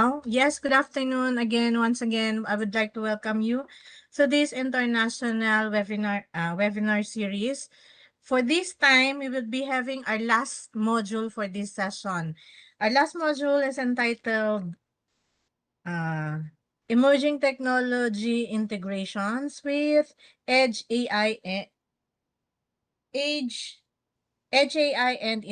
now. Yes, good afternoon again. Once again, I would like to welcome you to this international webinar series. For this time, we will be having our last module for this session. Our last module is entitled uh, Emerging Technology Integrations with Edge AI, Edge Edge AI and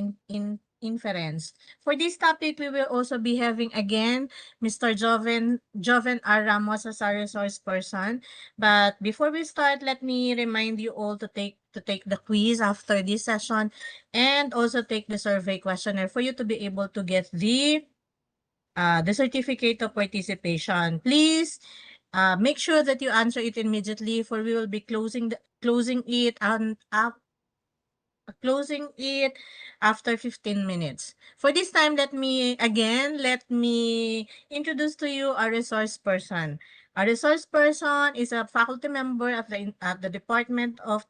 inference. For this topic, we will also be having again Mr. Joven R. Ramos as our resource person. But before we start, let me remind you all to take the quiz after this session and also take the survey questionnaire for you to be able to get the certificate of participation. Please make sure that you answer it immediately, for we will be closing it on closing it after 15 minutes. For this time, let me introduce to you a resource person. A resource person is a faculty member at the Department of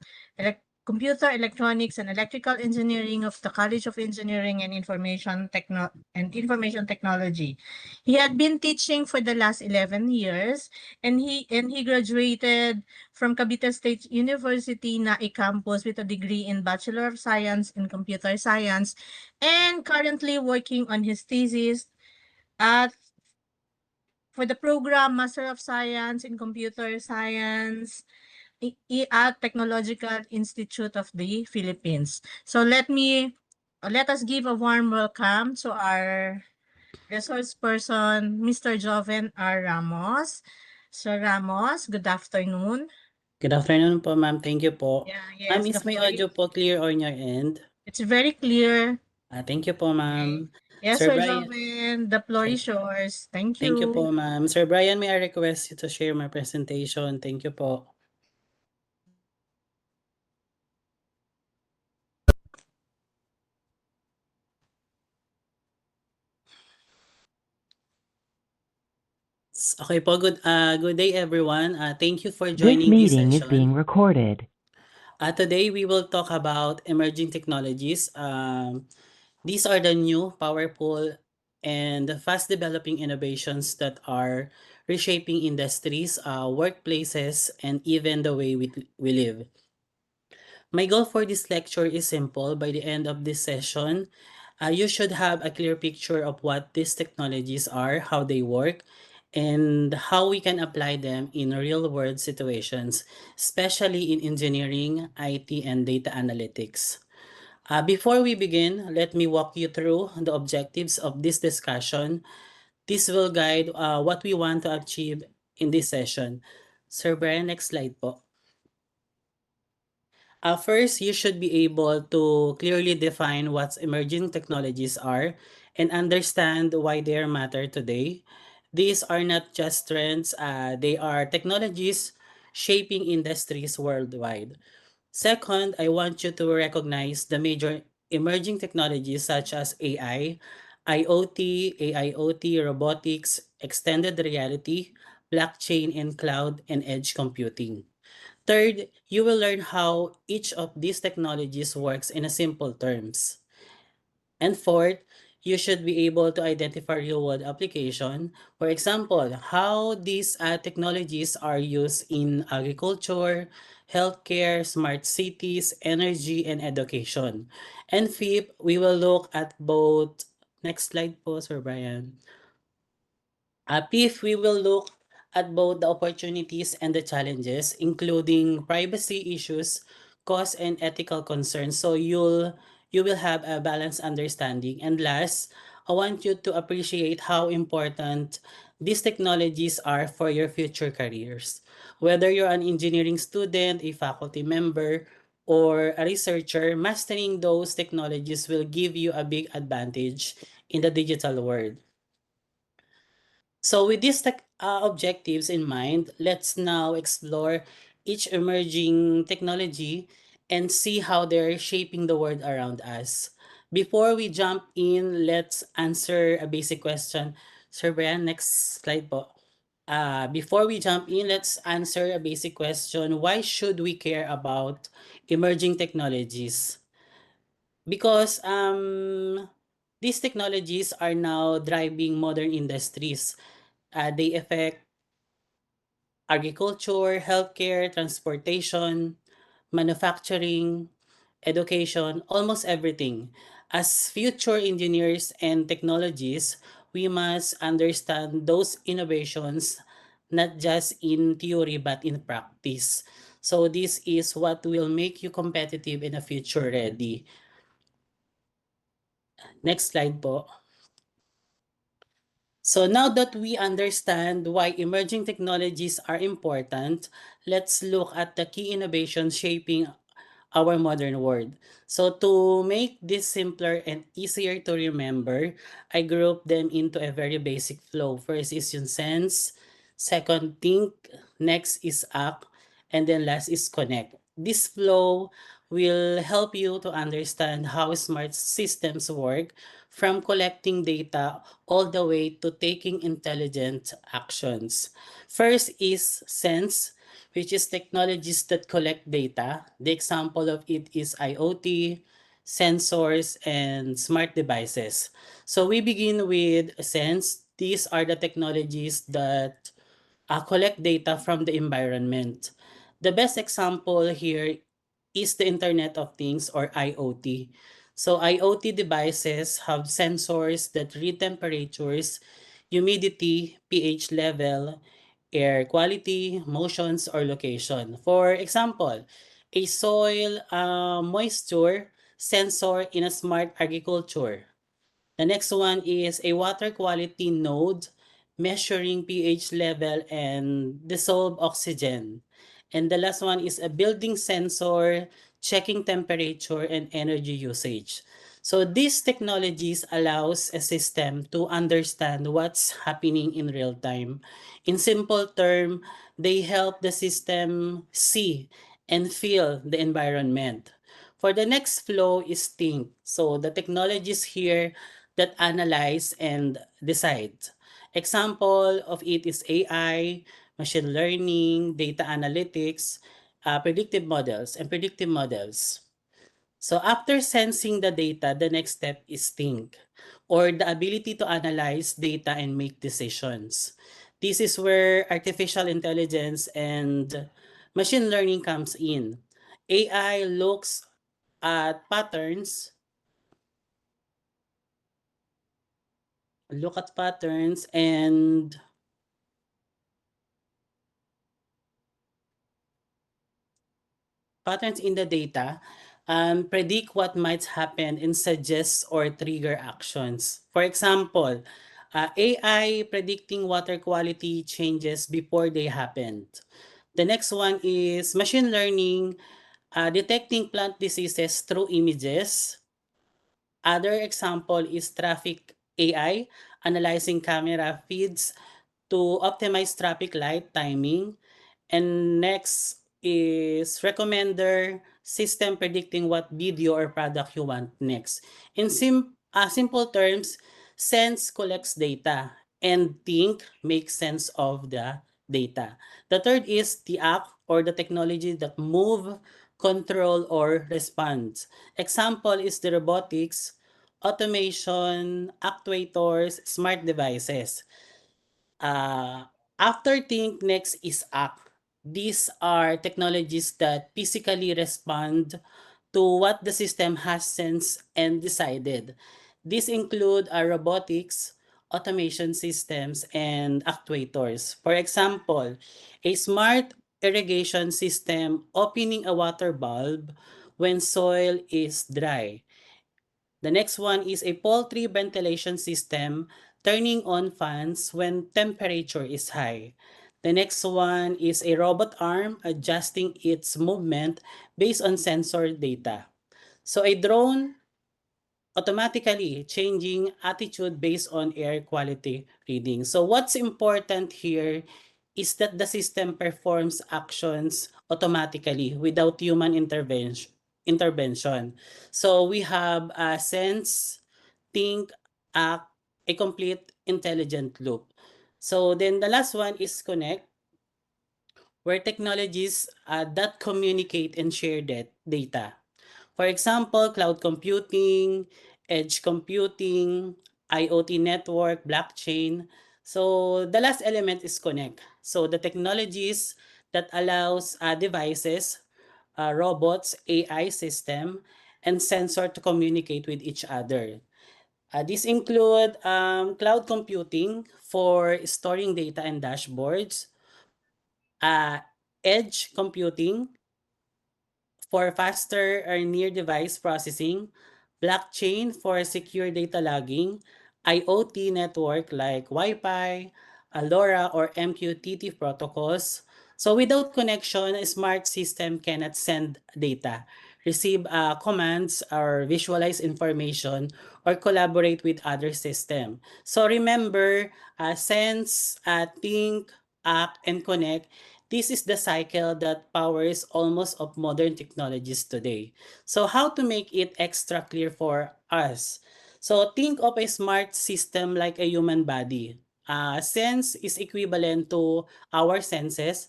Computer Electronics and Electrical Engineering of the College of Engineering and Information Technology. He had been teaching for the last 11 years, and he graduated from Cavite State University Nae campus with a degree in Bachelor of Science in Computer Science, and currently working on his thesis at for the program Master of Science in Computer Science at Technological Institute of the Philippines. So let us give a warm welcome to our resource person, Mr. Joven R. Ramos. Sir Ramos, good afternoon. Good afternoon po, ma'am. Thank you po. Yeah, Ma'am, yes, is my audio po clear on your end? It's very clear. Thank you po, ma'am. Yes, Sir Sir Brian. Joven, the floor is yours. Thank Thank you po, you. ma'am. Sir Brian, may I request you to share my presentation? Thank you po. Okay po, good day everyone. Thank you for joining this meeting is session. being recorded. Today we will talk about emerging technologies. These are the new, powerful, and fast developing innovations that are reshaping industries, workplaces, and even the way we live. My goal for this lecture is simple. By the end of this session, you should have a clear picture of what these technologies are, how they work, and how we can apply them in real-world situations, especially in engineering, IT, and data analytics. Before we begin, let me walk you through the objectives of this discussion. This will guide what we want to achieve in this session. Sir Brian, next slide po. First, you should be able to clearly define what emerging technologies are and understand why they matter today. These are not just trends, they are technologies shaping industries worldwide. Second, I want you to recognize the major emerging technologies such as AI, IoT, AIoT, robotics, extended reality, blockchain and cloud, and edge computing. Third, you will learn how each of these technologies works in a simple terms. And fourth, you should be able to identify real-world application. For example, how these technologies are used in agriculture, healthcare, smart cities, energy, and education. And fifth, we will look at both. Next slide po, Sir Brian. Fifth, we will look at both the opportunities and the challenges, including privacy issues, cost, and ethical concerns. So you will have a balanced understanding. And last, I want you to appreciate how important these technologies are for your future careers. Whether you're an engineering student, a faculty member, or a researcher, mastering those technologies will give you a big advantage in the digital world. So with these objectives in mind, let's now explore each emerging technology and see how they're shaping the world around us. Before we jump in, let's answer a basic question. Sir Brian, next slide po. Before we jump in, let's answer a basic question. Why should we care about emerging technologies? Because These technologies are now driving modern industries. They affect agriculture, healthcare, transportation, manufacturing, education, almost everything. As future engineers and technologists, we must understand those innovations not just in theory but in practice. So this is what will make you competitive in the future ready. Next slide po. So now that we understand why emerging technologies are important, let's look at the key innovations shaping our modern world. So to make this simpler and easier to remember, I group them into a very basic flow. First is yung sense, second think, next is act, and then last is connect. This flow will help you to understand how smart systems work from collecting data all the way to taking intelligent actions. First is sense, which is technologies that collect data. The example of it is IoT, sensors, and smart devices. So we begin with sense. These are the technologies that collect data from the environment. The best example here is the Internet of Things or IoT. So IoT devices have sensors that read temperatures, humidity, pH level, air quality, motions, or location. For example, a soil moisture sensor in a smart agriculture. The next one is a water quality node measuring pH level and dissolved oxygen. And the last one is a building sensor checking temperature and energy usage. So these technologies allows a system to understand what's happening in real time. In simple term, they help the system see and feel the environment. For the next flow is think. So the technologies here that analyze and decide. Example of it is AI, machine learning, data analytics, predictive models. So after sensing the data, the next step is think, or the ability to analyze data and make decisions. This is where artificial intelligence and machine learning comes in. AI looks at patterns and patterns in the data, predict what might happen and suggest or trigger actions. For example, AI predicting water quality changes before they happened. The next one is machine learning, detecting plant diseases through images. Other example is traffic AI, analyzing camera feeds to optimize traffic light timing. And next is recommender system predicting what video or product you want next. In simple terms, sense collects data and think makes sense of the data. The third is the act or the technology that move, control, or responds. Example is the robotics, automation, actuators, smart devices. Uh, After think, next is act. These are technologies that physically respond to what the system has sensed and decided. These include robotics, automation systems, and actuators. For example, a smart irrigation system opening a water bulb when soil is dry. The next one is a poultry ventilation system turning on fans when temperature is high. The next one is a robot arm adjusting its movement based on sensor data. So a drone automatically changing attitude based on air quality reading. So what's important here is that the system performs actions automatically without human intervention. So we have a sense, think, act, a complete intelligent loop. So then the last one is connect, where technologies that communicate and share that data. For example, cloud computing, edge computing, IoT network, blockchain. So the last element is connect. So the technologies that allows devices, robots, AI system, and sensor to communicate with each other. These include cloud computing for storing data and dashboards, uh, edge computing for faster or near device processing, blockchain for secure data logging, IoT network like Wi-Fi, LoRa or MQTT protocols. So without connection, a smart system cannot send data, receive commands or visualize information or collaborate with other system. So remember, sense, think, act, and connect. This is the cycle that powers almost of modern technologies today. So how to make it extra clear for us? So think of a smart system like a human body. Sense is equivalent to our senses,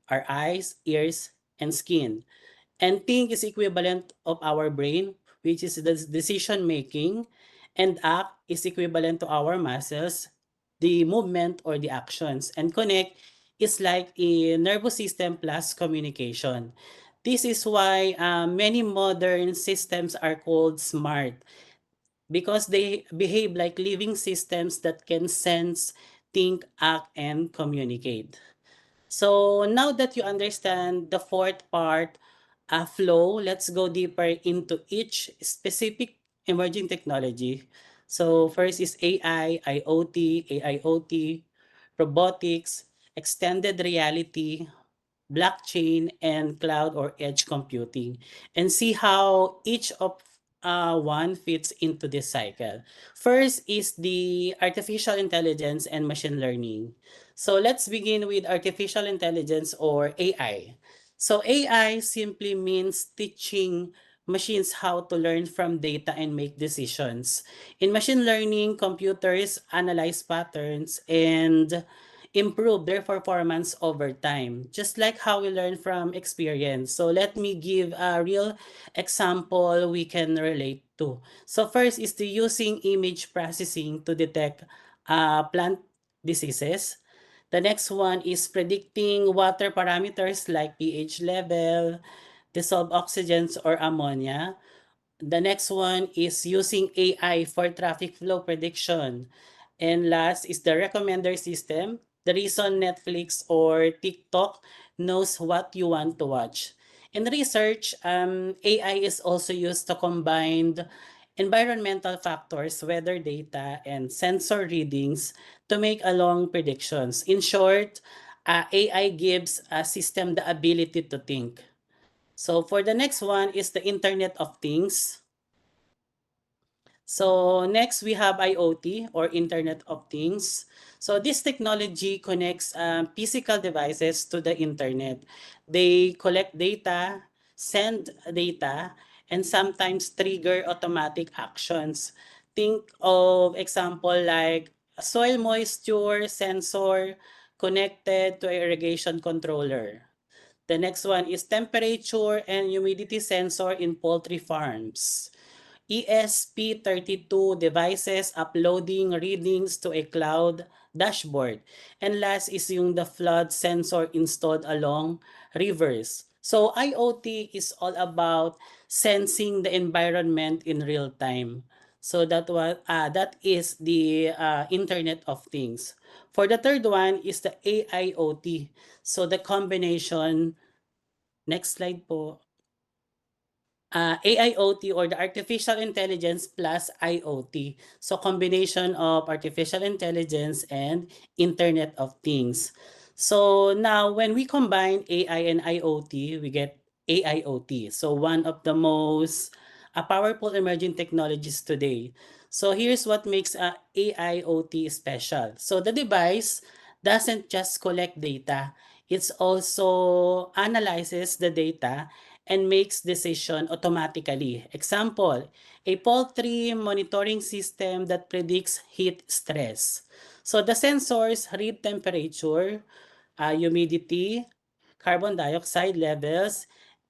our eyes, ears, and skin. And think is equivalent of our brain, which is the decision making, and act is equivalent to our muscles, the movement or the actions. And connect is like a nervous system plus communication. This is why many modern systems are called smart because they behave like living systems that can sense, think, act, and communicate. So now that you understand the fourth part, flow, let's go deeper into each specific emerging technology. So first is AI, IoT, AIoT, robotics, extended reality, blockchain, and cloud or edge computing, and see how each of one fits into this cycle. First is the artificial intelligence and machine learning. So let's begin with artificial intelligence or AI. So AI simply means teaching machines how to learn from data and make decisions. In machine learning, computers analyze patterns and improve their performance over time, just like how we learn from experience. So let me give a real example we can relate to. So first is the using image processing to detect plant diseases. The next one is predicting water parameters like pH level, dissolved oxygens or ammonia. The next one is using AI for traffic flow prediction. And last is the recommender system. The reason Netflix or TikTok knows what you want to watch. In research, AI is also used to combine environmental factors, weather data, and sensor readings to make along predictions. In short, AI gives a system the ability to think. So for the next one is the Internet of Things. So next we have IoT or Internet of Things. So this technology connects physical devices to the internet. They collect data, send data, and sometimes trigger automatic actions. Think of example like a soil moisture sensor connected to a irrigation controller. The next one is temperature and humidity sensor in poultry farms. ESP32 devices uploading readings to a cloud dashboard. And last is yung the flood sensor installed along rivers. So IoT is all about sensing the environment in real time. So that is the Internet of Things. For the third one is the AIoT. So the combination, next slide po. AIoT or the artificial intelligence plus IoT. So combination of artificial intelligence and Internet of Things. So now when we combine AI and IoT, we get AIoT. So one of the most powerful emerging technologies today. So here's what makes AIoT special. So the device doesn't just collect data, it also analyzes the data and makes decision automatically. Example, a poultry monitoring system that predicts heat stress. So the sensors read temperature, humidity, carbon dioxide levels,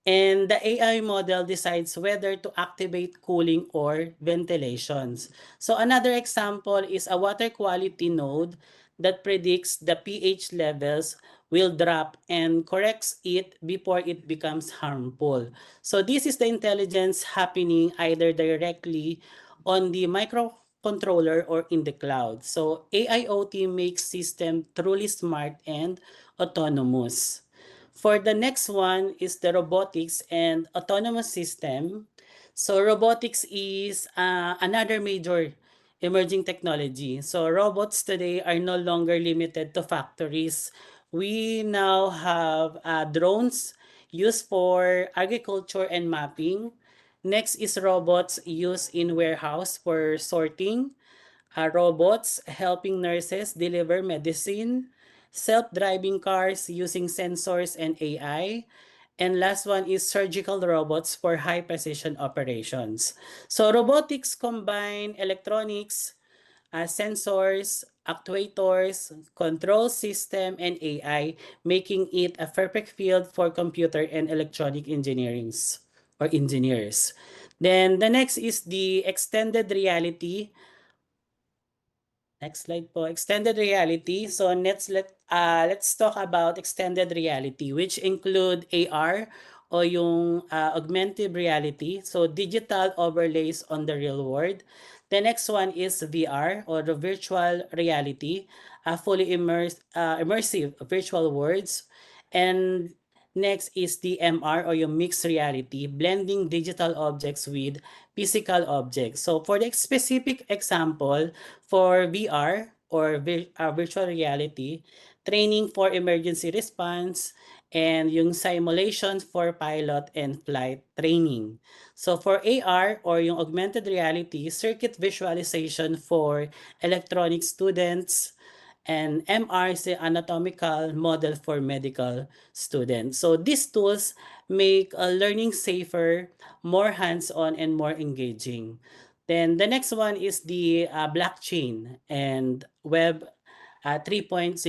And the AI model decides whether to activate cooling or ventilations. So another example is a water quality node that predicts the pH levels will drop and corrects it before it becomes harmful. So this is the intelligence happening either directly on the microcontroller or in the cloud. So AIoT makes system truly smart and autonomous. For the next one is the robotics and autonomous system. So robotics is another major emerging technology. So robots today are no longer limited to factories. We now have drones used for agriculture and mapping. Next is robots used in warehouse for sorting, robots helping nurses deliver medicine, self-driving cars using sensors and AI, and last one is surgical robots for high precision operations. So robotics combine electronics, sensors, actuators, control system, and AI, making it a perfect field for computer and electronic engineerings or engineers. Then the next is the extended reality. Next slide po, extended reality. So let's talk about extended reality, which include AR o yung augmented reality. So digital overlays on the real world. The next one is VR or the virtual reality, fully immersive virtual worlds. And next is the MR or yung mixed reality, blending digital objects with physical objects. So for the specific example, for VR or virtual reality, training for emergency response, and yung simulation for pilot and flight training. So for AR or yung augmented reality, circuit visualization for electronic students, and MR is the anatomical model for medical students. So these tools make learning safer, more hands-on, and more engaging. Then the next one is the blockchain and Web 3.0.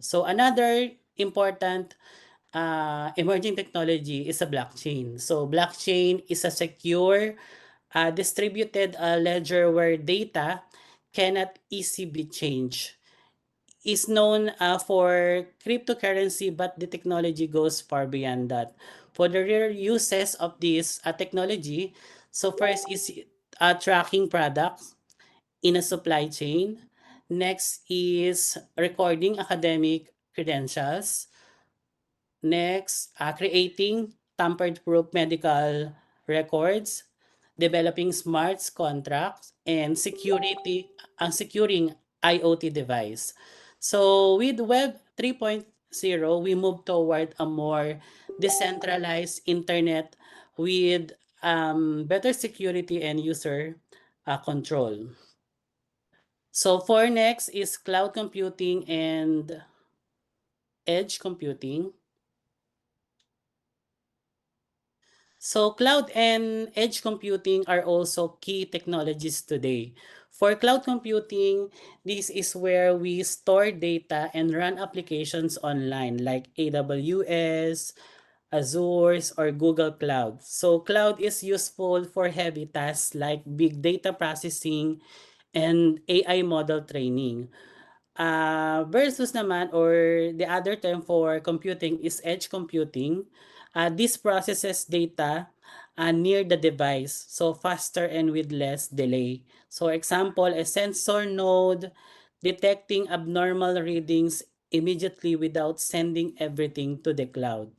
So another important emerging technology is a blockchain. So blockchain is a secure, distributed ledger where data cannot easily be changed. Is known for cryptocurrency, but the technology goes far beyond that. For the real uses of this technology, so first is tracking products in a supply chain. Next is recording academic credentials. Next, creating tampered-proof medical records, developing smart contracts, and securing IoT device. So with Web 3.0, we move toward a more decentralized internet with better security and user control. So for next is cloud computing and edge computing. So cloud and edge computing are also key technologies today. For cloud computing, this is where we store data and run applications online like AWS, Azure, or Google Cloud. So cloud is useful for heavy tasks like big data processing and AI model training. Versus naman or the other term for computing is edge computing. This processes data near the device, so faster and with less delay. So example, a sensor node detecting abnormal readings immediately without sending everything to the cloud.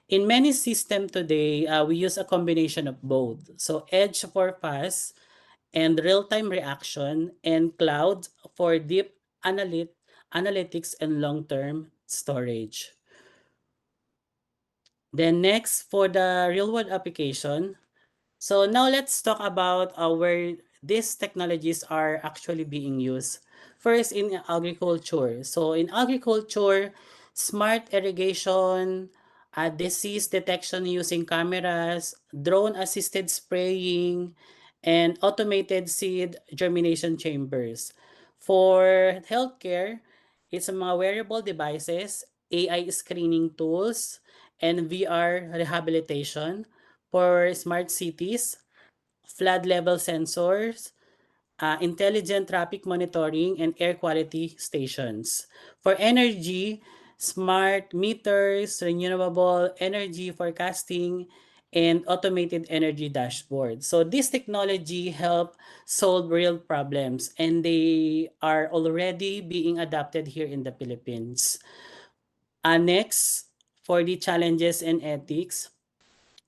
In many systems today, we use a combination of both. So edge for fast and real-time reaction, and cloud for deep analytics and long-term storage. Then next, for the real-world application, so now let's talk about where these technologies are actually being used. First, in agriculture. So in agriculture, smart irrigation, disease detection using cameras, drone-assisted spraying, and automated seed germination chambers. For healthcare, it's mga wearable devices, AI screening tools, and VR rehabilitation for smart cities, flood level sensors, intelligent traffic monitoring, and air quality stations. For energy, smart meters, renewable energy forecasting, and automated energy dashboard. So this technology help solve real problems, and they are already being adopted here in the Philippines. Next, for the challenges and ethics,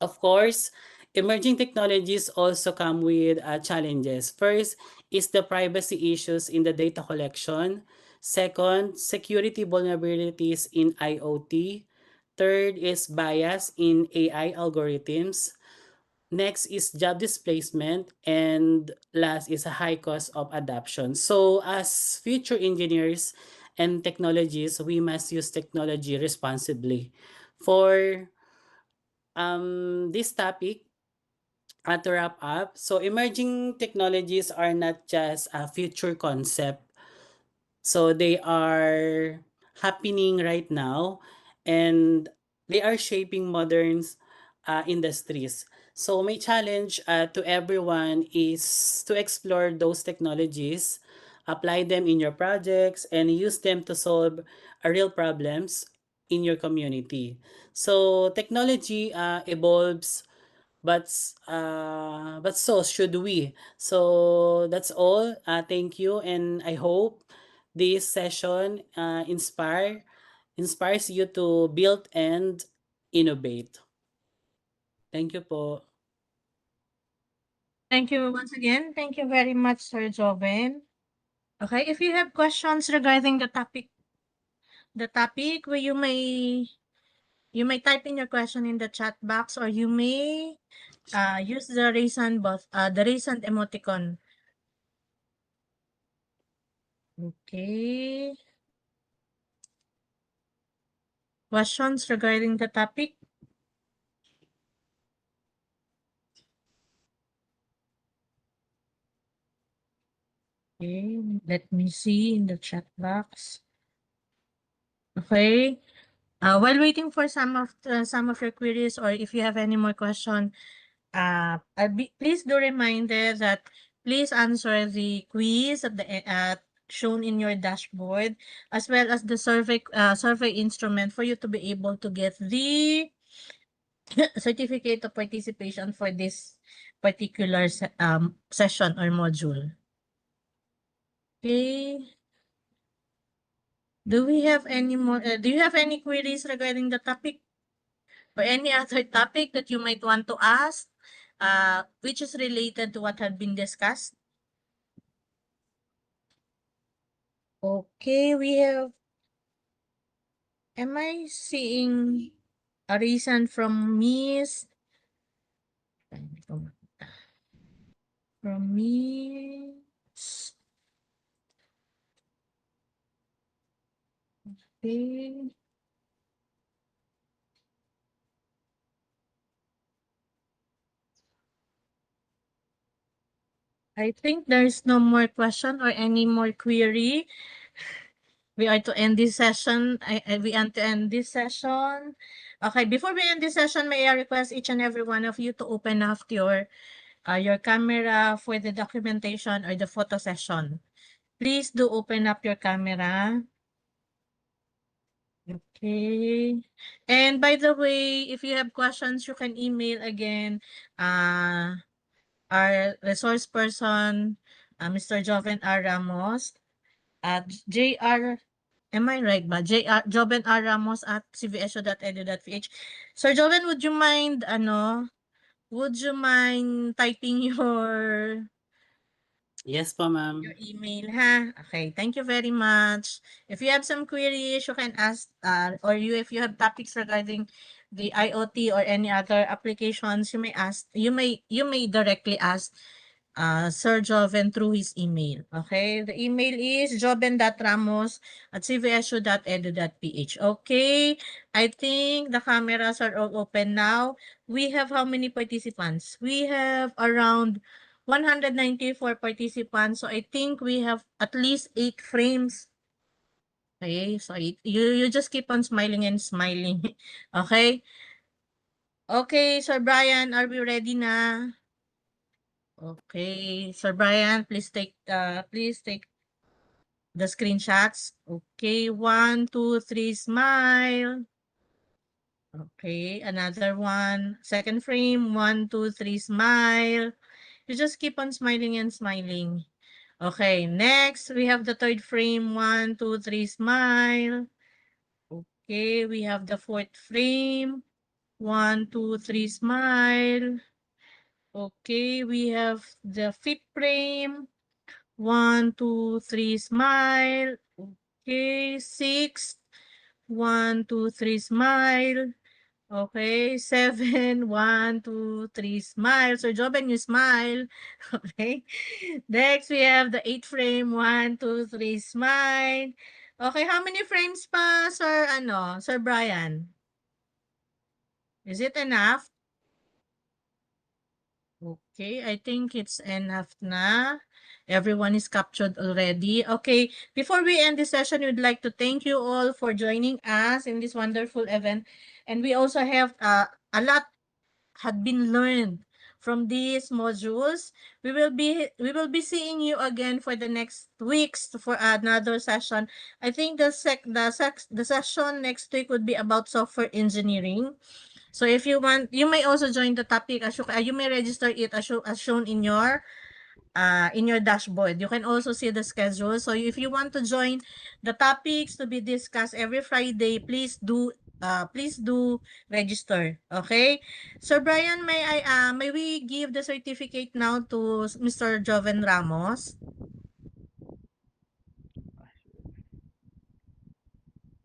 of course, emerging technologies also come with challenges. First is the privacy issues in the data collection. Second, security vulnerabilities in IoT. Third is bias in AI algorithms. Next is job displacement. And last is a high cost of adoption. So as future engineers and technologists, we must use technology responsibly. For this topic, to wrap up, so emerging technologies are not just a future concept. So they are happening right now, and they are shaping modern industries. So my challenge to everyone is to explore those technologies, apply them in your projects, and use them to solve real problems in your community. So technology evolves, but so should we. So that's all. Thank you, and I hope this session inspires you to build and innovate. Thank you po. Thank you once again. Thank you very much, Sir Joven. Okay, if you have questions regarding the topic, where you may type in your question in the chat box, or you may use the raise hand emoticon. Okay. Questions regarding the topic? Okay, let me see in the chat box. Okay. While waiting for some of your queries, or if you have any more question, please do reminded that please answer the quiz shown in your dashboard, as well as the survey instrument, for you to be able to get the certificate of participation for this particular session or module. Okay. Do we have any more? Do you have any queries regarding the topic, or any other topic that you might want to ask, which is related to what had been discussed? Okay, we have. Am I seeing a reason from Miss? From Miss. Okay. I think there's no more question or any more query. We are to end this session. We want to end this session. Okay, before we end this session, may I request each and every one of you to open up your camera for the documentation or the photo session. Please do open up your camera. Okay. And by the way, if you have questions, you can email again our resource person, Mr. Joven R. Ramos, at JR. Am I right ba? Joven R. Ramos at cvsu.edu.ph. Sir Joven, would you mind typing Yes po, ma'am. your email, ha? Okay, thank you very much. If you have some queries, you can ask, if you have topics regarding the IoT or any other applications, you may directly ask Sir Joven through his email. Okay? The email is joven.ramos@cvsu.edu.ph. Okay? I think the cameras are all open now. We have how many participants? We have around 194 participants. So I think we have at least 8 frames Okay, so you just keep on smiling and smiling. Okay? Okay, Sir Brian, are we ready na? Okay, Sir Brian, please take the screenshots. Okay, 1, 2, 3, smile. Okay, another one. Second frame, 1, 2, 3, smile. You just keep on smiling and smiling. Okay, next we have the third frame, 1, 2, 3, smile. Okay, we have the fourth frame, 1, 2, 3, smile. Okay, we have the fifth frame, 1, 2, 3, smile. Okay, six, 1, 2, 3, smile. Okay, 7, 1, 2, 3, smile. So, Joven, you smile. Okay. Next, we have the 8 frame. 1, 2, 3, smile. Okay, how many frames pa, Sir Brian? Is it enough? Okay, I think it's enough na. Everyone is captured already. Okay, before we end this session, we'd like to thank you all for joining us in this wonderful event. And we also have a lot had been learned from these modules. We will be seeing you again for the next weeks for another session. I think the session next week would be about software engineering. So if you want, you may also join the topic you may register it as shown in your dashboard. You can also see the schedule. So if you want to join the topics to be discussed every Friday, please do register. Okay? So Brian, may we give the certificate now to Mr. Joven Ramos?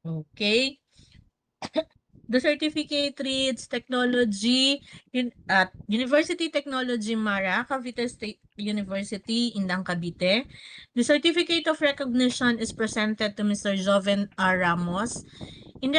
Okay. The certificate reads University Technology Mara, Cavite State University, Indang, Cavite. The certificate of recognition is presented to Mr. Joven R. Ramos in